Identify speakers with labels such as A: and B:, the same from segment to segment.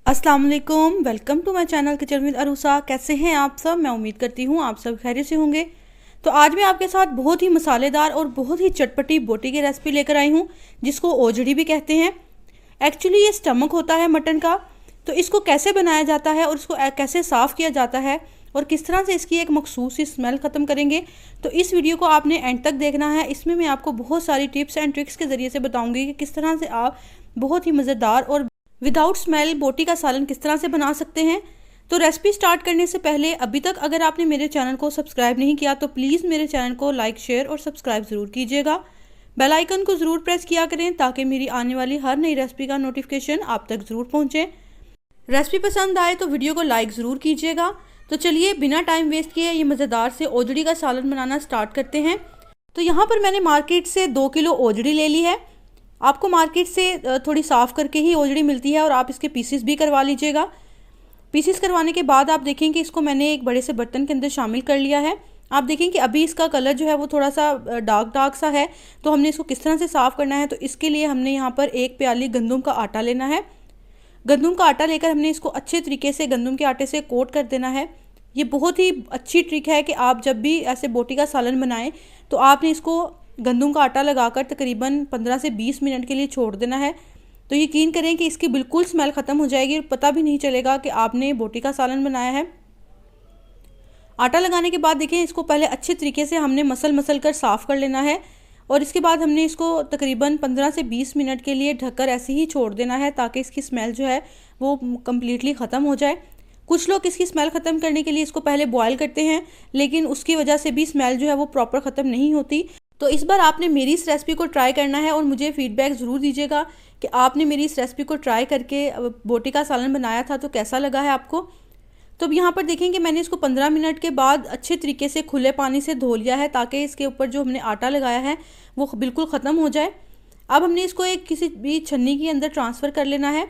A: अस्सलाम वालेकुम, welcome to my channel kitchen with Arusa. कैसे हैं आप सब? मैं उम्मीद करती हूँ आप सब खैरियत से होंगे। तो आज मैं आपके साथ बहुत ही मसालेदार और बहुत ही चटपटी बोटी की रेसिपी लेकर आई हूँ, जिसको ओजड़ी भी कहते हैं। एक्चुअली ये स्टमक होता है मटन का। तो इसको कैसे बनाया जाता है और इसको कैसे साफ़ किया जाता है और किस तरह से इसकी एक मखसूस सी स्मेल ख़त्म करेंगे, तो इस वीडियो को आपने एंड तक देखना है। इसमें मैं आपको बहुत सारी टिप्स एंड ट्रिक्स के ज़रिए से बताऊँगी कि किस तरह से आप बहुत ही मज़ेदार और विदाउट स्मेल बोटी का सालन किस तरह से बना सकते हैं। तो रेसिपी स्टार्ट करने से पहले अभी तक अगर आपने मेरे चैनल को सब्सक्राइब नहीं किया तो प्लीज़ मेरे चैनल को लाइक, शेयर और सब्सक्राइब ज़रूर कीजिएगा। बेल आइकन को ज़रूर प्रेस किया करें ताकि मेरी आने वाली हर नई रेसिपी का नोटिफिकेशन आप तक ज़रूर पहुँचे। रेसिपी पसंद आए तो वीडियो को लाइक ज़रूर कीजिएगा। तो चलिए बिना टाइम वेस्ट किए ये मज़ेदार से ओजड़ी का सालन बनाना स्टार्ट करते हैं। तो यहाँ पर मैंने मार्केट से 2 किलो ओजड़ी ले ली है। आपको मार्केट से थोड़ी साफ़ करके ही ओजड़ी मिलती है और आप इसके पीसेस भी करवा लीजिएगा। पीसेस करवाने के बाद आप देखें कि इसको मैंने एक बड़े से बर्तन के अंदर शामिल कर लिया है। आप देखें कि अभी इसका कलर जो है वो थोड़ा सा डार्क सा है। तो हमने इसको किस तरह से साफ़ करना है, तो इसके लिए हमने यहाँ पर 1 प्याली गंदम का आटा लेना है। गंदम का आटा लेकर हमने इसको अच्छे तरीके से गंदम के आटे से कोट कर देना है। ये बहुत ही अच्छी ट्रिक है कि आप जब भी ऐसे बोटी का सालन बनाएं तो आपने इसको गंदम का आटा लगाकर तकरीबन 15 से 20 मिनट के लिए छोड़ देना है। तो यकीन करें कि इसकी बिल्कुल स्मेल ख़त्म हो जाएगी और पता भी नहीं चलेगा कि आपने बोटी का सालन बनाया है। आटा लगाने के बाद देखें, इसको पहले अच्छे तरीके से हमने मसल कर साफ़ कर लेना है और इसके बाद हमने इसको तकरीबन 15 से 20 मिनट के लिए ढककर ऐसे ही छोड़ देना है ताकि इसकी स्मेल जो है वो कम्प्लीटली ख़त्म हो जाए। कुछ लोग इसकी स्मेल ख़त्म करने के लिए इसको पहले बॉयल करते हैं, लेकिन उसकी वजह से भी स्मेल जो है वो प्रॉपर ख़त्म नहीं होती। तो इस बार आपने मेरी इस रेसिपी को ट्राई करना है और मुझे फ़ीडबैक ज़रूर दीजिएगा कि आपने मेरी इस रेसिपी को ट्राई करके बोटी का सालन बनाया था तो कैसा लगा है आपको। तो अब यहाँ पर देखें कि मैंने इसको 15 मिनट के बाद अच्छे तरीके से खुले पानी से धो लिया है ताकि इसके ऊपर जो हमने आटा लगाया है वो बिल्कुल ख़त्म हो जाए। अब हमने इसको एक किसी भी छन्नी के अंदर ट्रांसफ़र कर लेना है।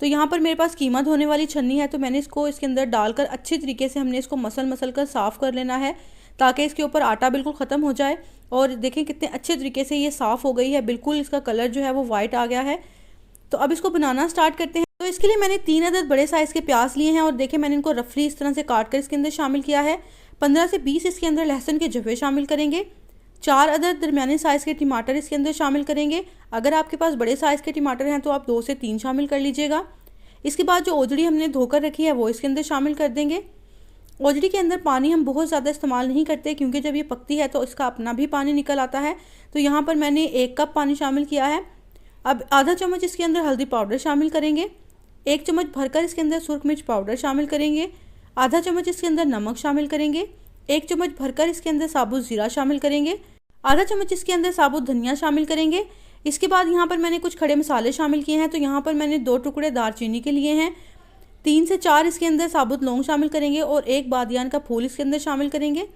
A: तो यहाँ पर मेरे पास कीमा धोने वाली छन्नी है, तो मैंने इसको इसके अंदर डालकर अच्छे तरीके से हमने इसको मसल कर साफ़ कर लेना है ताकि इसके ऊपर आटा बिल्कुल ख़त्म हो जाए। और देखें कितने अच्छे तरीके से ये साफ़ हो गई है, बिल्कुल इसका कलर जो है वो वाइट आ गया है। तो अब इसको बनाना स्टार्ट करते हैं। तो इसके लिए मैंने 3 अदद बड़े साइज़ के प्याज लिए हैं और देखें मैंने इनको रफली इस तरह से काट कर इसके अंदर शामिल किया है। 15 से 20 इसके अंदर लहसुन के जवे शामिल करेंगे। 4 अदद दरमियाने साइज़ के टमाटर इसके अंदर शामिल करेंगे। अगर आपके पास बड़े साइज़ के टमाटर हैं तो आप 2 से 3 शामिल कर लीजिएगा। इसके बाद जो ओजड़ी हमने धोकर रखी है वो इसके अंदर शामिल कर देंगे। ओजड़ी के अंदर पानी हम बहुत ज़्यादा इस्तेमाल नहीं करते क्योंकि जब ये पकती है तो इसका अपना भी पानी निकल आता है। तो यहाँ पर मैंने 1 कप पानी शामिल किया है। अब आधा चम्मच इसके अंदर हल्दी पाउडर शामिल करेंगे। 1 चम्मच भरकर इसके अंदर सुरख मिर्च पाउडर शामिल करेंगे। आधा चम्मच इसके अंदर नमक शामिल करेंगे। 1 चम्मच भरकर इसके अंदर साबुत ज़ीरा शामिल करेंगे। आधा चम्मच इसके अंदर साबुत धनिया शामिल करेंगे। इसके बाद यहाँ पर मैंने कुछ खड़े मसाले शामिल किए हैं। तो यहाँ पर मैंने 2 टुकड़े दालचीनी के लिए हैं। 3 से 4 इसके अंदर साबुत लौंग शामिल करेंगे और 1 बादियान का फूल इसके अंदर शामिल करेंगे।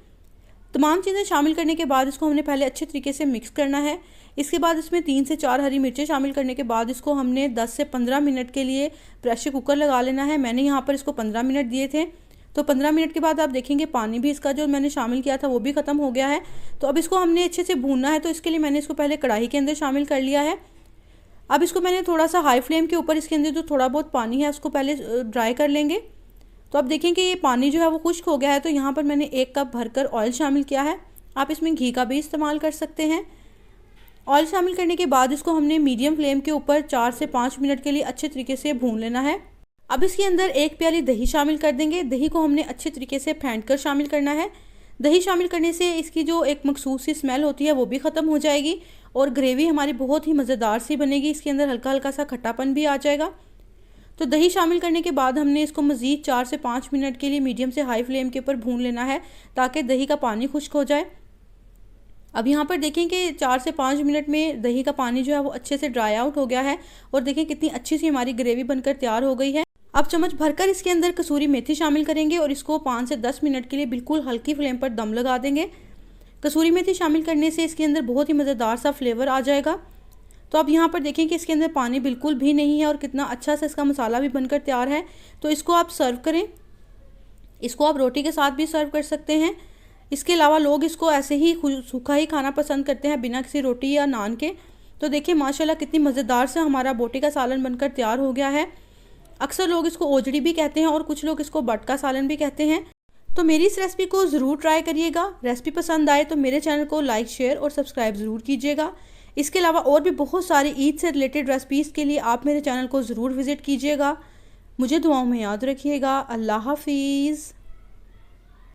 A: तमाम चीज़ें शामिल करने के बाद इसको हमने पहले अच्छे तरीके से मिक्स करना है। इसके बाद इसमें 3 से 4 हरी मिर्चें शामिल करने के बाद इसको हमने 10 से 15 मिनट के लिए प्रेशर कुकर लगा लेना है। मैंने यहाँ पर इसको 15 मिनट दिए थे। तो 15 मिनट के बाद आप देखेंगे पानी भी इसका जो मैंने शामिल किया था वो भी ख़त्म हो गया है। तो अब इसको हमने अच्छे से भूनना है। तो इसके लिए मैंने इसको पहले कढ़ाई के अंदर शामिल कर लिया है। अब इसको मैंने थोड़ा सा हाई फ्लेम के ऊपर इसके अंदर जो थोड़ा बहुत पानी है उसको पहले ड्राई कर लेंगे। तो अब देखें कि ये पानी जो है वो खुश्क हो गया है। तो यहाँ पर मैंने 1 कप भरकर ऑयल शामिल किया है। आप इसमें घी का भी इस्तेमाल कर सकते हैं। ऑयल शामिल करने के बाद इसको हमने मीडियम फ्लेम के ऊपर 4 से 5 मिनट के लिए अच्छे तरीके से भून लेना है। अब इसके अंदर 1 प्याली दही शामिल कर देंगे। दही को हमने अच्छे तरीके से फेंट कर शामिल करना है। दही शामिल करने से इसकी जो एक मखसूस सी स्मेल होती है वो भी ख़त्म हो जाएगी और ग्रेवी हमारी बहुत ही मज़ेदार सी बनेगी। इसके अंदर हल्का सा खट्टापन भी आ जाएगा। तो दही शामिल करने के बाद हमने इसको मज़ीद 4 से 5 मिनट के लिए मीडियम से हाई फ्लेम के ऊपर भून लेना है ताकि दही का पानी खुश्क हो जाए। अब यहाँ पर देखें कि 4 से 5 मिनट में दही का पानी जो है वो अच्छे से ड्राई आउट हो गया है और देखें कितनी अच्छी सी हमारी ग्रेवी बनकर तैयार हो गई है। अब चम्मच भरकर इसके अंदर कसूरी मेथी शामिल करेंगे और इसको 5 से 10 मिनट के लिए बिल्कुल हल्की फ्लेम पर दम लगा देंगे। कसूरी मेथी शामिल करने से इसके अंदर बहुत ही मज़ेदार सा फ्लेवर आ जाएगा। तो अब यहाँ पर देखें कि इसके अंदर पानी बिल्कुल भी नहीं है और कितना अच्छा सा इसका मसाला भी बनकर तैयार है। तो इसको आप सर्व करें। इसको आप रोटी के साथ भी सर्व कर सकते हैं। इसके अलावा लोग इसको ऐसे ही सूखा ही खाना पसंद करते हैं बिना किसी रोटी या नान के। तो देखिए माशाल्लाह कितनी मज़ेदार से हमारा बोटी का सालन बनकर तैयार हो गया है। अक्सर लोग इसको ओजड़ी भी कहते हैं और कुछ लोग इसको बट का सालन भी कहते हैं। तो मेरी इस रेसिपी को ज़रूर ट्राई करिएगा। रेसिपी पसंद आए तो मेरे चैनल को लाइक, शेयर और सब्सक्राइब ज़रूर कीजिएगा। इसके अलावा और भी बहुत सारी ईद से रिलेटेड रेसिपीज़ के लिए आप मेरे चैनल को ज़रूर विज़िट कीजिएगा। मुझे दुआओं में याद रखिएगा। अल्लाह हाफिज़।